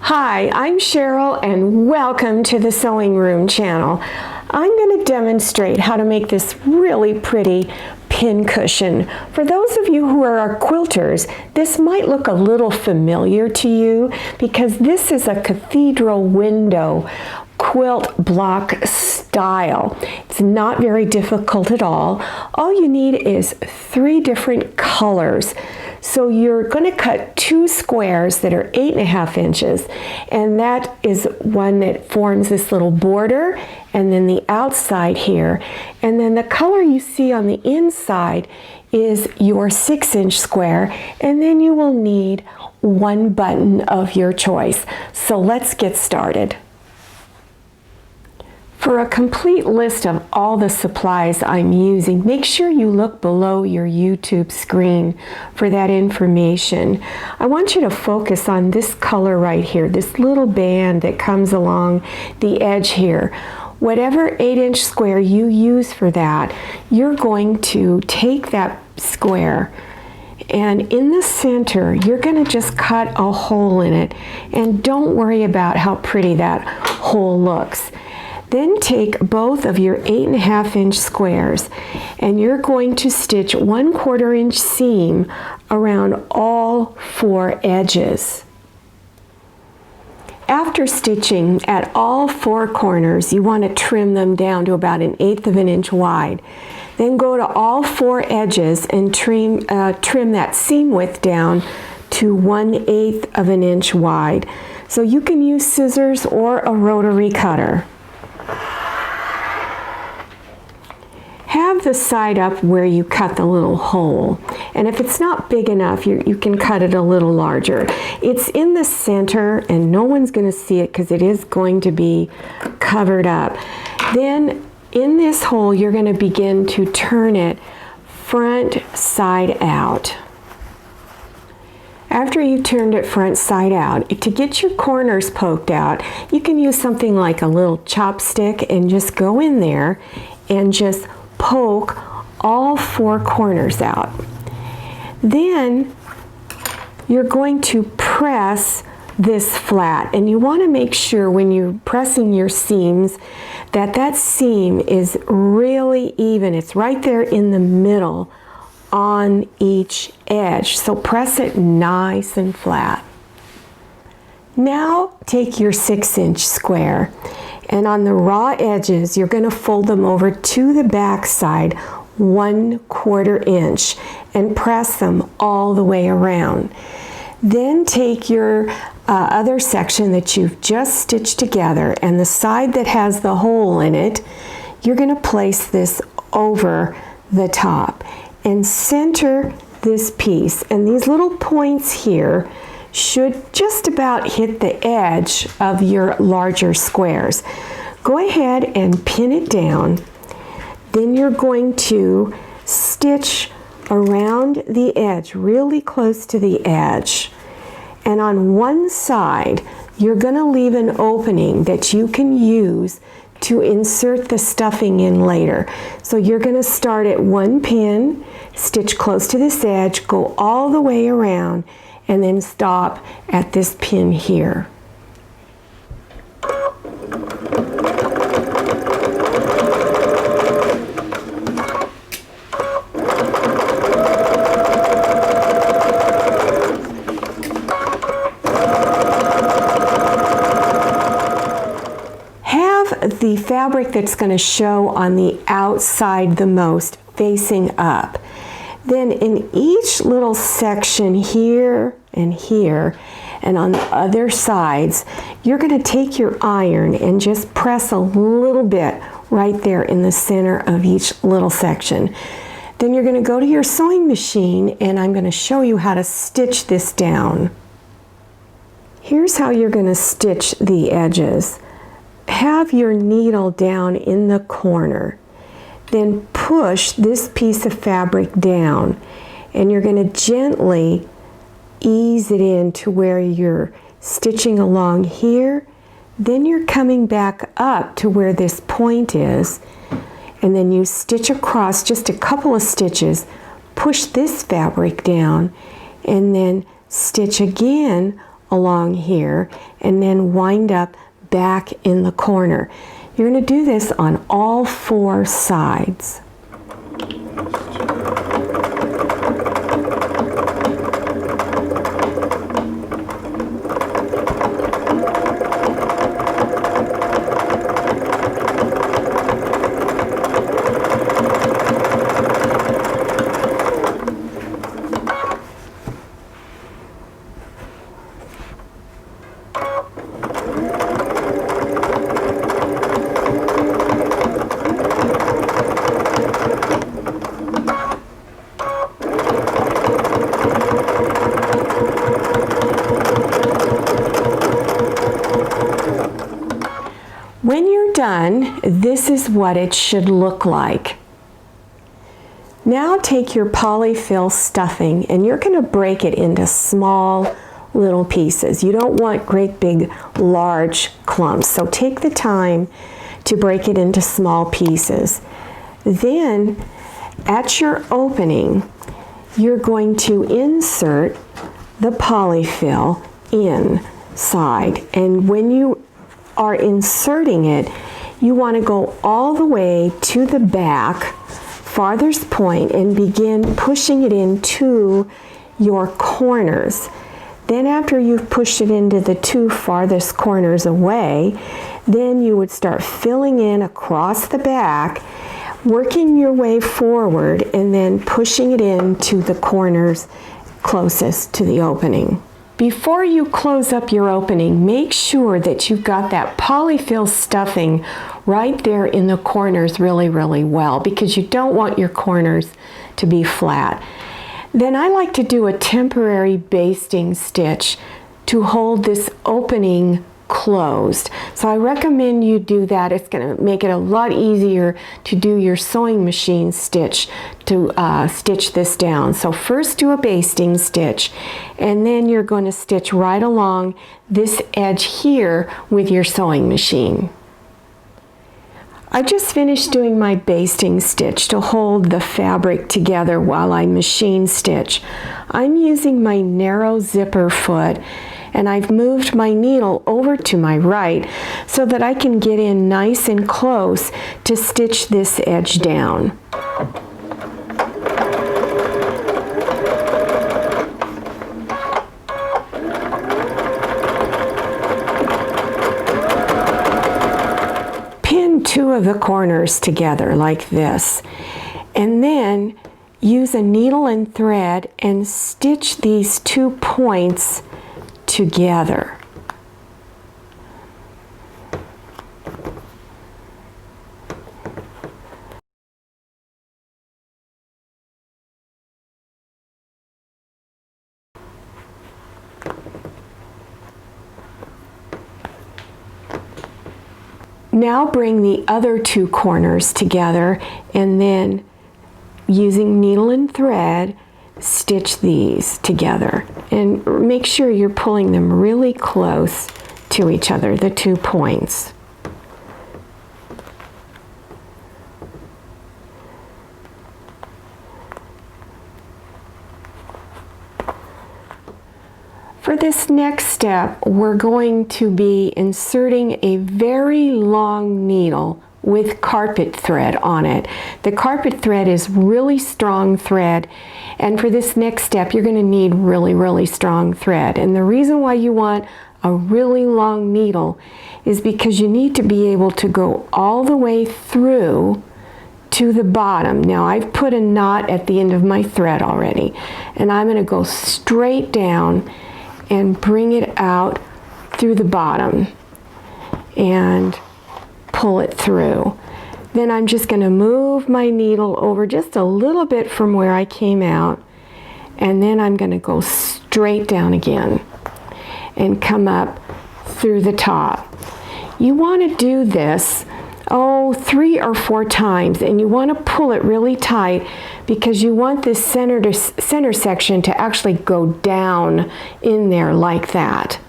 Hi, I'm Cheryl and welcome to the Sewing Room channel. I'm going to demonstrate how to make this really pretty pin cushion. For those of you who are quilters, this might look a little familiar to you because this is a cathedral window quilt block style. It's not very difficult at all. All you need is 3 different colors. So you're going to cut 2 squares that are 8.5 inches, and that is one that forms this little border, and then the outside here. And then the color you see on the inside is your 6-inch square, and then you will need 1 button of your choice. So let's get started. For a complete list of all the supplies I'm using, make sure you look below your YouTube screen for that information. I want you to focus on this color right here, this little band that comes along the edge here. Whatever 8-inch square you use for that, you're going to take that square, and in the center you're going to just cut a hole in it, and don't worry about how pretty that hole looks. Then take both of your 8.5 inch squares and you're going to stitch 1/4 inch seam around all 4 edges. After stitching at all 4 corners, you want to trim them down to about 1/8 inch wide. Then go to all 4 edges and trim that seam width down to 1/8 inch wide. So you can use scissors or a rotary cutter. Have the side up where you cut the little hole, and if it's not big enough, you can cut it a little larger. It's in the center and no one's going to see it because it is going to be covered up. Then in this hole you're going to begin to turn it front side out. After you've turned it front side out, to get your corners poked out, you can use something like a little chopstick and just go in there and just poke all 4 corners out. Then you're going to press this flat, and you want to make sure when you're pressing your seams that that seam is really even. It's right there in the middle on each edge, so press it nice and flat. Now take your 6-inch square, and on the raw edges you're going to fold them over to the back side 1/4 inch and press them all the way around. Then take your other section that you've just stitched together, and the side that has the hole in it, you're going to place this over the top and center this piece, and these little points here should just about hit the edge of your larger squares. Go ahead and pin it down. Then you're going to stitch around the edge, really close to the edge. And on one side, you're going to leave an opening that you can use to insert the stuffing in later. So you're going to start at 1 pin, stitch close to this edge, go all the way around, and then stop at this pin here. Have the fabric that's going to show on the outside the most facing up. Then in each little section here and here and on the other sides, you're going to take your iron and just press a little bit right there in the center of each little section. Then you're going to go to your sewing machine, and I'm going to show you how to stitch this down. Here's how you're going to stitch the edges. Have your needle down in the corner. Then push this piece of fabric down, and you're going to gently ease it in to where you're stitching along here. Then you're coming back up to where this point is, and then you stitch across just a couple of stitches, push this fabric down, and then stitch again along here and then wind up back in the corner. You're going to do this on all 4 sides. When you're done, this is what it should look like. Now take your polyfill stuffing and you're going to break it into small little pieces. You don't want great big large clumps, so take the time to break it into small pieces. Then at your opening, you're going to insert the polyfill inside, and when you are inserting it, you want to go all the way to the back farthest point and begin pushing it into your corners. Then after you've pushed it into the 2 farthest corners away, then you would start filling in across the back, working your way forward and then pushing it into the corners closest to the opening. Before you close up your opening, make sure that you've got that polyfill stuffing right there in the corners really well, because you don't want your corners to be flat. Then I like to do a temporary basting stitch to hold this opening closed. So I recommend you do that. It's going to make it a lot easier to do your sewing machine stitch to stitch this down. So first do a basting stitch, and then you're going to stitch right along this edge here with your sewing machine. I just finished doing my basting stitch to hold the fabric together while I machine stitch. I'm using my narrow zipper foot, and I've moved my needle over to my right so that I can get in nice and close to stitch this edge down. Pin 2 of the corners together like this, and then use a needle and thread and stitch these 2 points together. Now bring the other 2 corners together and then using needle and thread stitch these together, and make sure you're pulling them really close to each other, the 2 points. For this next step, we're going to be inserting a very long needle with carpet thread on it. The carpet thread is really strong thread, and for this next step you're going to need really strong thread. And the reason why you want a really long needle is because you need to be able to go all the way through to the bottom. Now I've put a knot at the end of my thread already, and I'm going to go straight down and bring it out through the bottom and pull it through. Then I'm just going to move my needle over just a little bit from where I came out, and then I'm going to go straight down again and come up through the top. You want to do this 3 or 4 times, and you want to pull it really tight because you want this center section to actually go down in there like that.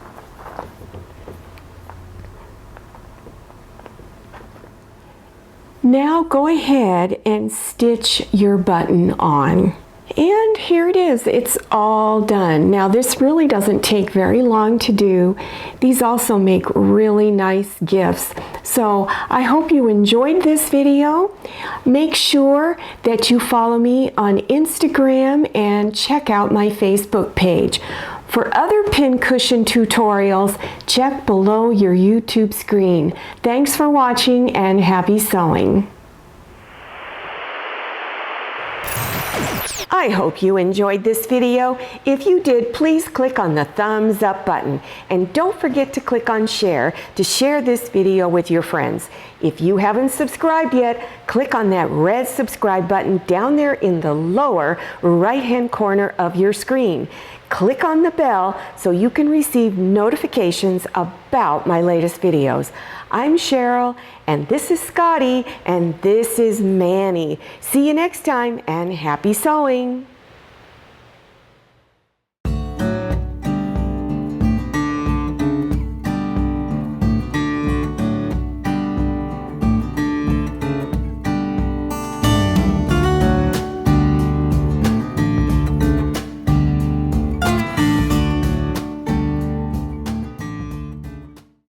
Now go ahead and stitch your button on. And here it is, it's all done. Now this really doesn't take very long to do. These also make really nice gifts. So I hope you enjoyed this video. Make sure that you follow me on Instagram and check out my Facebook page. For other pincushion tutorials, check below your YouTube screen. Thanks for watching and happy sewing. I hope you enjoyed this video. If you did, please click on the thumbs up button. And don't forget to click on share to share this video with your friends. If you haven't subscribed yet, click on that red subscribe button down there in the lower right-hand corner of your screen. Click on the bell so you can receive notifications about my latest videos. I'm Cheryl, and this is Scotty, and this is Manny. See you next time, and happy sewing!